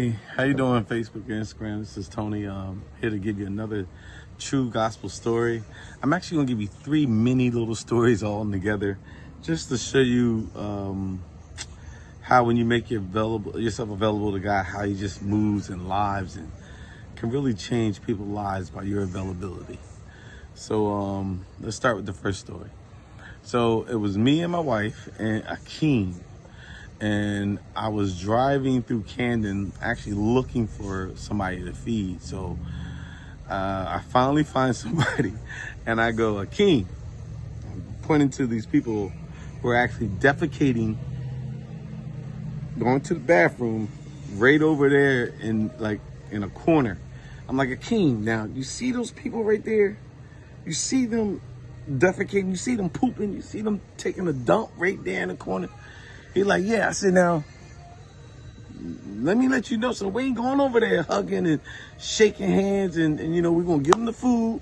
Hey, how you doing, Facebook and Instagram? This is Tony. Here to give you another true gospel story. I'm actually going to give you three mini little stories all together, just to show you how when you make yourself available to God, how He just moves in lives and can really change people's lives by your availability. So let's start with the first story. So it was me and my wife and Akeem. And I was driving through Camden, actually looking for somebody to feed. So I finally find somebody, and I go, Akeem, pointing to these people who are actually defecating, going to the bathroom, right over there in a corner. I'm like, Akeem, now you see those people right there? You see them defecating? You see them pooping? You see them taking a dump right there in the corner? He's like, yeah. I said, now, let me let you know. So we ain't going over there hugging and shaking hands and we're going to give them the food.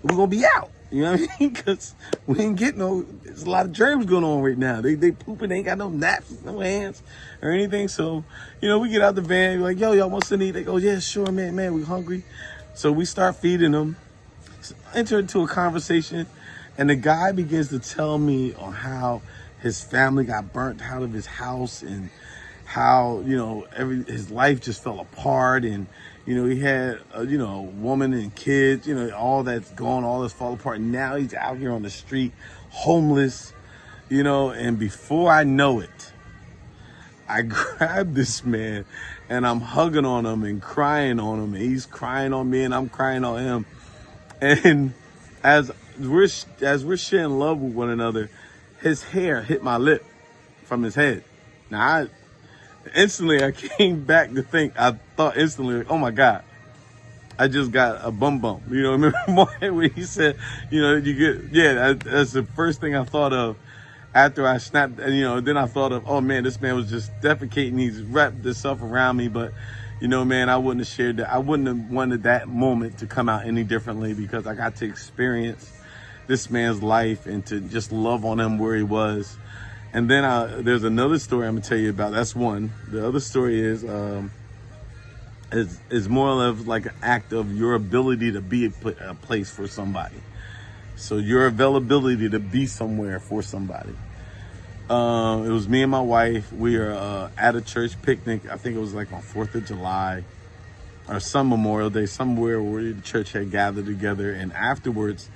We're going to be out. You know what I mean? Because we ain't getting there's a lot of germs going on right now. They pooping. They ain't got no napkins, no hands or anything. So, we get out the van. We're like, yo, y'all want something to eat? They go, yeah, sure, man, we hungry. So we start feeding them, enter into a conversation. And the guy begins to tell me on how his family got burnt out of his house and how, his life just fell apart. And, he had, a woman and kids, all that's gone, all that's fall apart. And now he's out here on the street, homeless, and before I know it, I grabbed this man and I'm hugging on him and crying on him. And he's crying on me and I'm crying on him. And as we're sharing love with one another, his hair hit my lip from his head. Now, I came back to think, I thought instantly, oh my God, I just got a bum bump. Remember when he said, that's the first thing I thought of after I snapped. And, then I thought of, oh man, this man was just defecating. He's wrapped himself around me. But, man, I wouldn't have shared that. I wouldn't have wanted that moment to come out any differently because I got to experience this man's life and to just love on him where he was. And then there's another story I'm gonna tell you about. That's one. The other story is more or less like an act of your ability to be a place for somebody. So your availability to be somewhere for somebody. It was me and my wife. We are at a church picnic. I think it was like on 4th of July or some Memorial Day, somewhere where the church had gathered together. And afterwards,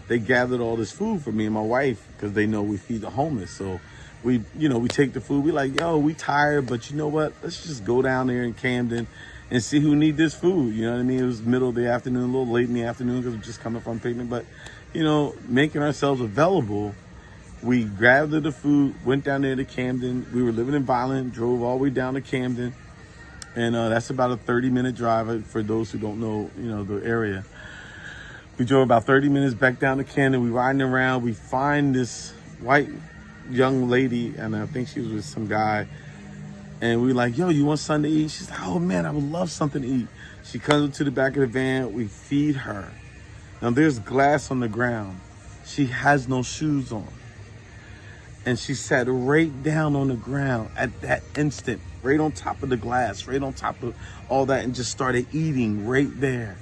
they gathered all this food for me and my wife because they know we feed the homeless. So we take the food. We like, yo, we tired, but you know what? Let's just go down there in Camden and see who need this food. You know what I mean? It was middle of the afternoon, a little late in the afternoon because we're just coming from picnic. But, making ourselves available, we grabbed the food, went down there to Camden. We were living in Violent, drove all the way down to Camden. And that's about a 30-minute drive for those who don't know, the area. We drove about 30 minutes back down to Camden. We riding around. We find this white young lady, and I think she was with some guy. And we like, yo, you want something to eat? She's like, oh, man, I would love something to eat. She comes up to the back of the van. We feed her. Now, there's glass on the ground. She has no shoes on. And she sat right down on the ground at that instant, right on top of the glass, right on top of all that, and just started eating right there.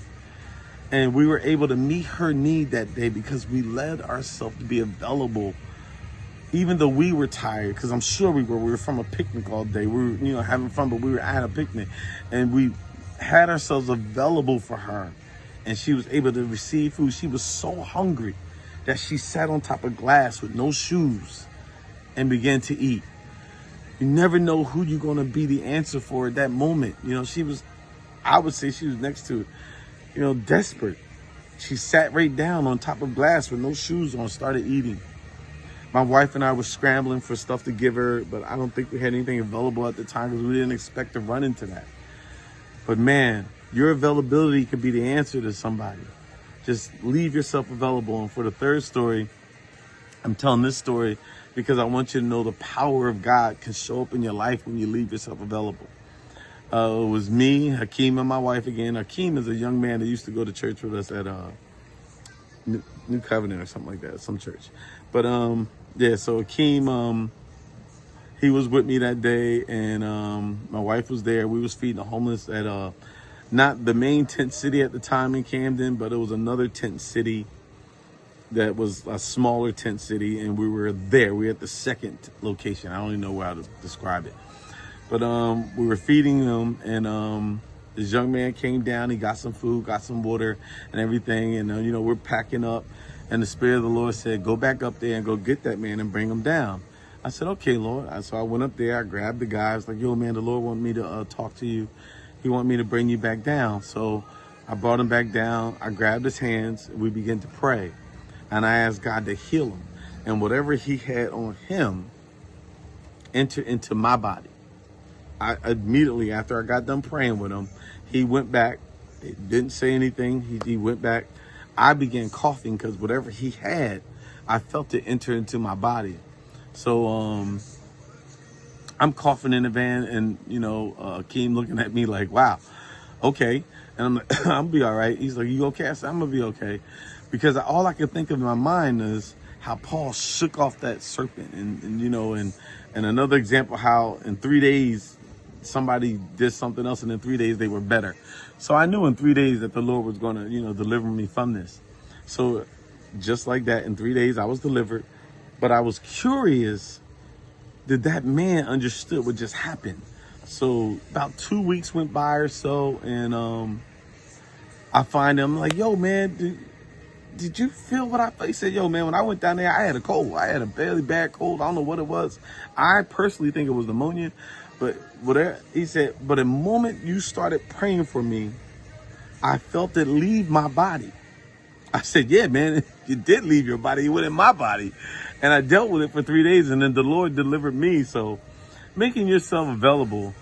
And we were able to meet her need that day because we led ourselves to be available, even though we were tired, because I'm sure we were from a picnic all day. We were, having fun, but we were at a picnic. And we had ourselves available for her. And she was able to receive food. She was so hungry that she sat on top of glass with no shoes and began to eat. You never know who you're going to be the answer for at that moment. I would say she was next to it. Desperate. She sat right down on top of glass with no shoes on, started eating. My wife and I were scrambling for stuff to give her, but I don't think we had anything available at the time because we didn't expect to run into that. But man, your availability could be the answer to somebody. Just leave yourself available. And for the third story, I'm telling this story because I want you to know the power of God can show up in your life when you leave yourself available. It was me, Hakeem, and my wife again. Hakeem is a young man that used to go to church with us at New Covenant or something like that, some church. But so Hakeem, he was with me that day, and my wife was there. We was feeding the homeless at not the main tent city at the time in Camden, but it was another tent city that was a smaller tent city, and we were there. We were at the second location. I don't even know how to describe it. But we were feeding them, and this young man came down. He got some food, got some water and everything. And, you know, we're packing up. And the Spirit of the Lord said, go back up there and go get that man and bring him down. I said, okay, Lord. So I went up there. I grabbed the guy. I was like, yo, man, the Lord want me to talk to you. He want me to bring you back down. So I brought him back down. I grabbed his hands. And we began to pray. And I asked God to heal him. And whatever he had on him, enter into my body. I immediately, after I got done praying with him, he went back. He didn't say anything. He went back. I began coughing because whatever he had, I felt it enter into my body. So I'm coughing in the van, and, you know, Keem looking at me like, wow, okay. And I'm like, I'll be all right. He's like, you okay? I said, I'm going to be okay. Because all I could think of in my mind is how Paul shook off that serpent. And you know, and another example, how in 3 days, somebody did something else, and in 3 days they were better. So I knew in 3 days that the Lord was going to, you know, deliver me from this. So just like that, in 3 days I was delivered. But I was curious, did that man understood what just happened? So about 2 weeks went by or so, and I find him like, yo, man, did you feel what I felt? He said, yo, man, when I went down there, I had a cold. I had a fairly bad cold. I don't know what it was. I personally think it was pneumonia. But whatever, he said, but the moment you started praying for me, I felt it leave my body. I said, yeah, man, it did leave your body. It went in my body. And I dealt with it for 3 days, and then the Lord delivered me. So making yourself available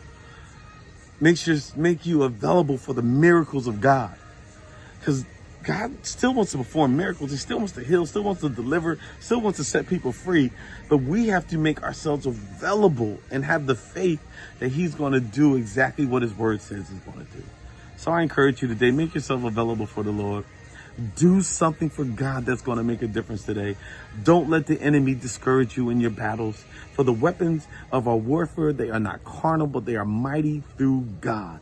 make you available for the miracles of God. Because God still wants to perform miracles. He still wants to heal, still wants to deliver, still wants to set people free. But we have to make ourselves available and have the faith that he's going to do exactly what his word says he's going to do. So I encourage you today, make yourself available for the Lord. Do something for God that's going to make a difference today. Don't let the enemy discourage you in your battles. For the weapons of our warfare, they are not carnal, but they are mighty through God.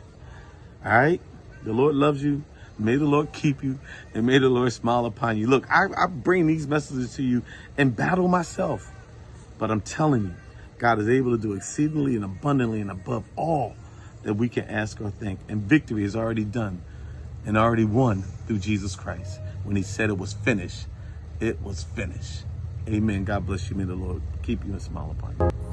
All right? The Lord loves you. May the Lord keep you, and may the Lord smile upon you. Look, I bring these messages to you and battle myself. But I'm telling you, God is able to do exceedingly and abundantly and above all that we can ask or think. And victory is already done and already won through Jesus Christ. When he said it was finished, it was finished. Amen. God bless you. May the Lord keep you and smile upon you.